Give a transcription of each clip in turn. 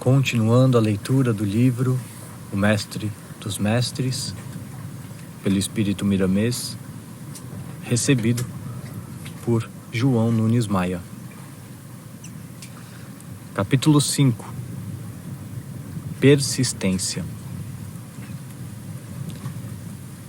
Continuando a leitura do livro O Mestre dos Mestres, pelo Espírito Miramês, recebido por João Nunes Maia. Capítulo 5. Persistência.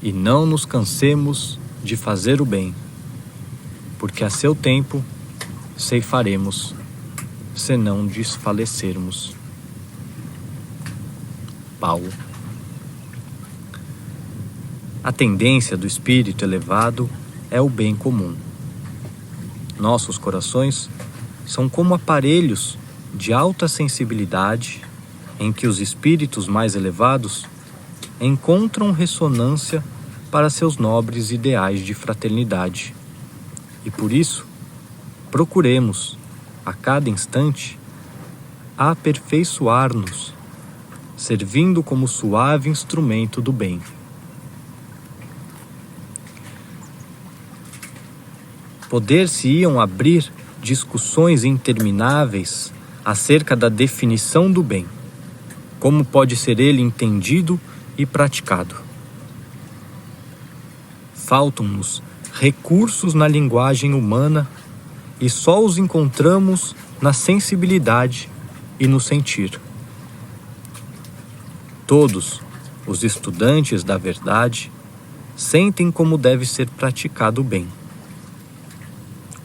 E não nos cansemos de fazer o bem, porque a seu tempo ceifaremos, se não desfalecermos. Paulo. A tendência do espírito elevado é o bem comum. Nossos corações são como aparelhos de alta sensibilidade em que os espíritos mais elevados encontram ressonância para seus nobres ideais de fraternidade. E por isso, procuremos, a cada instante, aperfeiçoar-nos, servindo como suave instrumento do bem. Poder-se-iam abrir discussões intermináveis acerca da definição do bem, como pode ser ele entendido e praticado. Faltam-nos recursos na linguagem humana e só os encontramos na sensibilidade e no sentir. Todos os estudantes da verdade sentem como deve ser praticado o bem,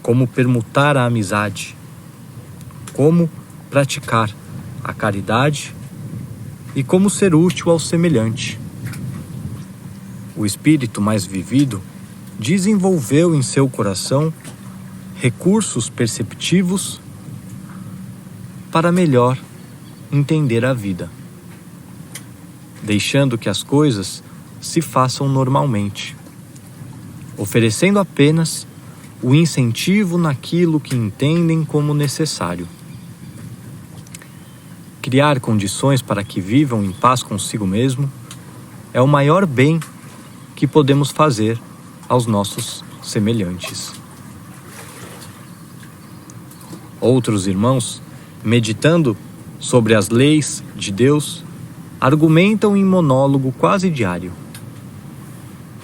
como permutar a amizade, como praticar a caridade e como ser útil ao semelhante. O espírito mais vivido desenvolveu em seu coração recursos perceptivos para melhor entender a vida, deixando que as coisas se façam normalmente, oferecendo apenas o incentivo naquilo que entendem como necessário. Criar condições para que vivam em paz consigo mesmo é o maior bem que podemos fazer aos nossos semelhantes. Outros irmãos, meditando sobre as leis de Deus, argumentam em monólogo quase diário.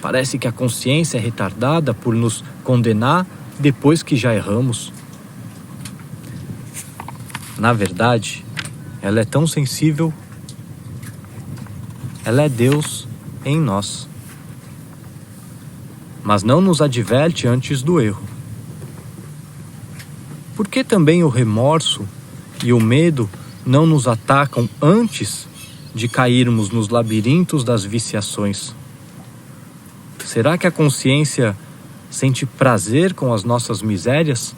Parece que a consciência é retardada por nos condenar depois que já erramos. Na verdade, ela é tão sensível. Ela é Deus em nós. Mas não nos adverte antes do erro. Por que também o remorso e o medo não nos atacam antes de cairmos nos labirintos das viciações? Será que a consciência sente prazer com as nossas misérias?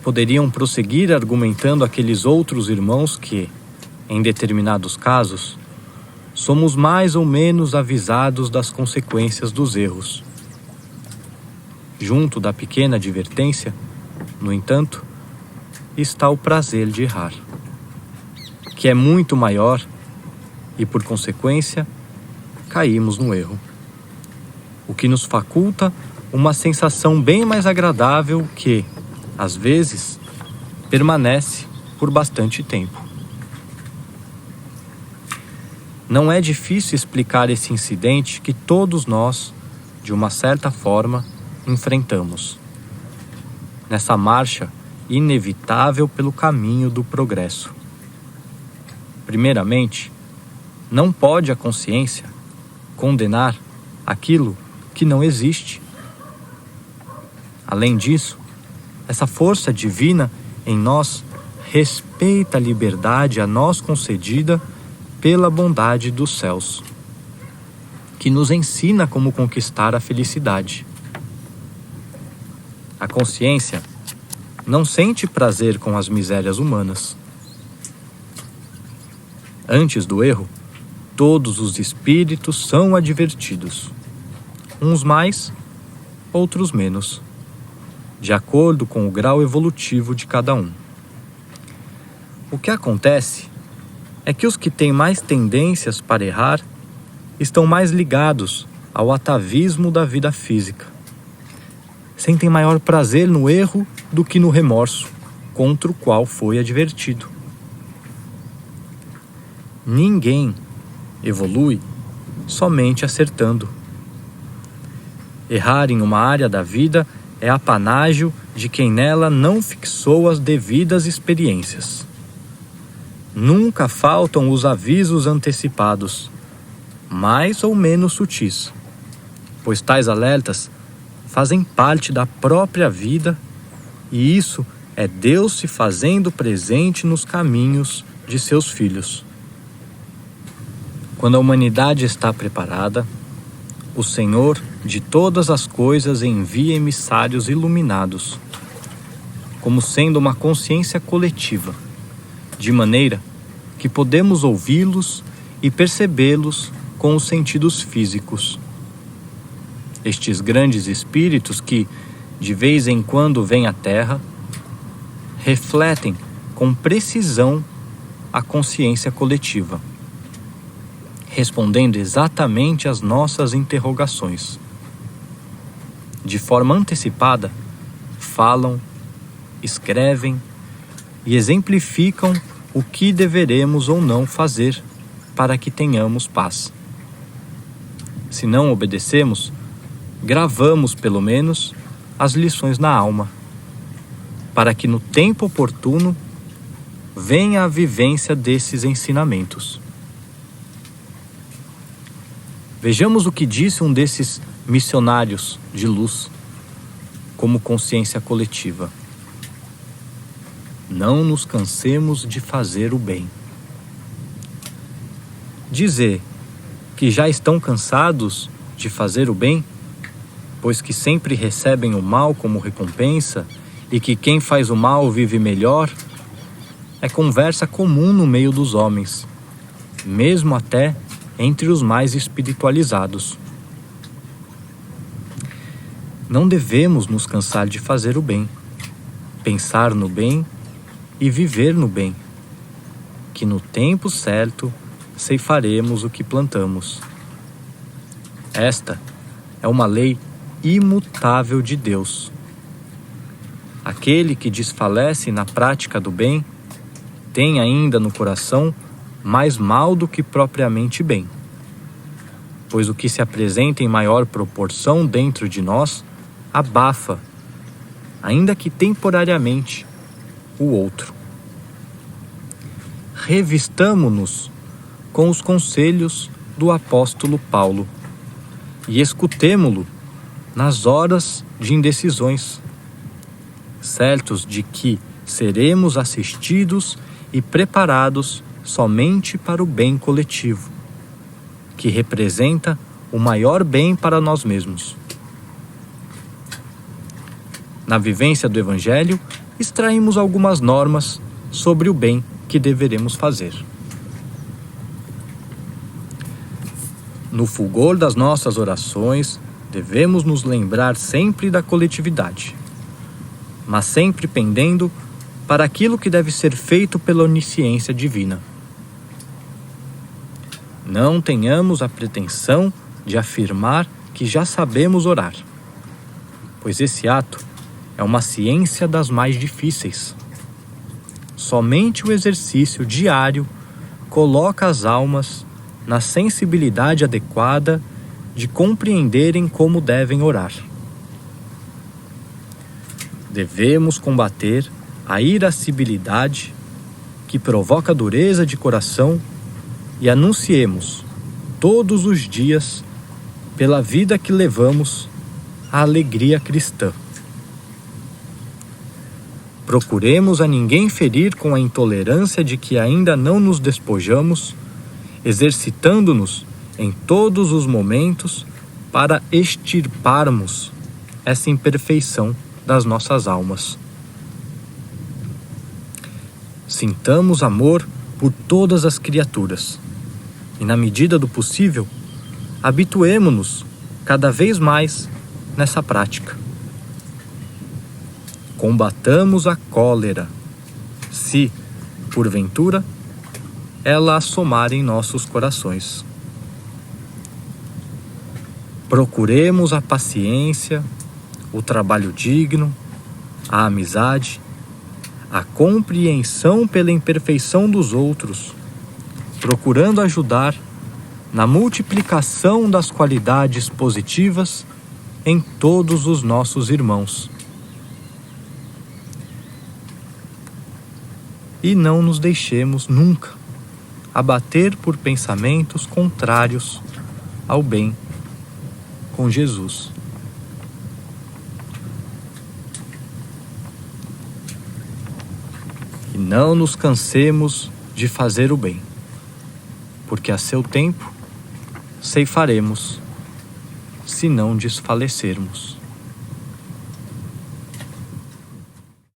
Poderiam prosseguir argumentando aqueles outros irmãos que, em determinados casos, somos mais ou menos avisados das consequências dos erros. Junto da pequena advertência, no entanto, está o prazer de errar, que é muito maior e, por consequência, caímos no erro, o que nos faculta uma sensação bem mais agradável que, às vezes, permanece por bastante tempo. Não é difícil explicar esse incidente que todos nós, de uma certa forma, enfrentamos, nessa marcha inevitável pelo caminho do progresso. Primeiramente, não pode a consciência condenar aquilo que não existe. Além disso, essa força divina em nós respeita a liberdade a nós concedida pela bondade dos céus, que nos ensina como conquistar a felicidade. A consciência não sente prazer com as misérias humanas. Antes do erro, todos os espíritos são advertidos, uns mais, outros menos, de acordo com o grau evolutivo de cada um. O que acontece é que os que têm mais tendências para errar estão mais ligados ao atavismo da vida física. Sentem maior prazer no erro do que no remorso, contra o qual foi advertido. Ninguém evolui somente acertando. Errar em uma área da vida é apanágio de quem nela não fixou as devidas experiências. Nunca faltam os avisos antecipados, mais ou menos sutis, pois tais alertas fazem parte da própria vida e isso é Deus se fazendo presente nos caminhos de seus filhos. Quando a humanidade está preparada, o Senhor de todas as coisas envia emissários iluminados, como sendo uma consciência coletiva, de maneira que podemos ouvi-los e percebê-los com os sentidos físicos. Estes grandes espíritos que, de vez em quando, vêm à Terra, refletem com precisão a consciência coletiva, respondendo exatamente às nossas interrogações. De forma antecipada, falam, escrevem e exemplificam o que deveremos ou não fazer para que tenhamos paz. Se não obedecemos, gravamos pelo menos as lições na alma, para que no tempo oportuno venha a vivência desses ensinamentos. Vejamos o que disse um desses missionários de luz, como consciência coletiva. Não nos cansemos de fazer o bem. Dizer que já estão cansados de fazer o bem, pois que sempre recebem o mal como recompensa e que quem faz o mal vive melhor, é conversa comum no meio dos homens, mesmo até entre os mais espiritualizados. Não devemos nos cansar de fazer o bem, pensar no bem e viver no bem, que no tempo certo ceifaremos o que plantamos. Esta é uma lei imutável de Deus. Aquele que desfalece na prática do bem tem ainda no coração mais mal do que propriamente bem, pois o que se apresenta em maior proporção dentro de nós abafa, ainda que temporariamente, o outro. Revistamo-nos com os conselhos do apóstolo Paulo e escutemo-lo nas horas de indecisões, certos de que seremos assistidos e preparados somente para o bem coletivo, que representa o maior bem para nós mesmos. Na vivência do Evangelho, extraímos algumas normas sobre o bem que deveremos fazer. No fulgor das nossas orações, devemos nos lembrar sempre da coletividade, mas sempre pendendo para aquilo que deve ser feito pela onisciência divina. Não tenhamos a pretensão de afirmar que já sabemos orar, pois esse ato é uma ciência das mais difíceis. Somente o exercício diário coloca as almas na sensibilidade adequada de compreenderem como devem orar. Devemos combater a irascibilidade que provoca dureza de coração e anunciemos todos os dias, pela vida que levamos, a alegria cristã. Procuremos a ninguém ferir com a intolerância de que ainda não nos despojamos, exercitando-nos em todos os momentos para extirparmos essa imperfeição das nossas almas. Sintamos amor por todas as criaturas e, na medida do possível, habituemo-nos cada vez mais nessa prática. Combatamos a cólera, se, porventura, ela assomar em nossos corações. Procuremos a paciência, o trabalho digno, a amizade, a compreensão pela imperfeição dos outros, procurando ajudar na multiplicação das qualidades positivas em todos os nossos irmãos. E não nos deixemos nunca abater por pensamentos contrários ao bem com Jesus. E não nos cansemos de fazer o bem, porque a seu tempo ceifaremos, se não desfalecermos.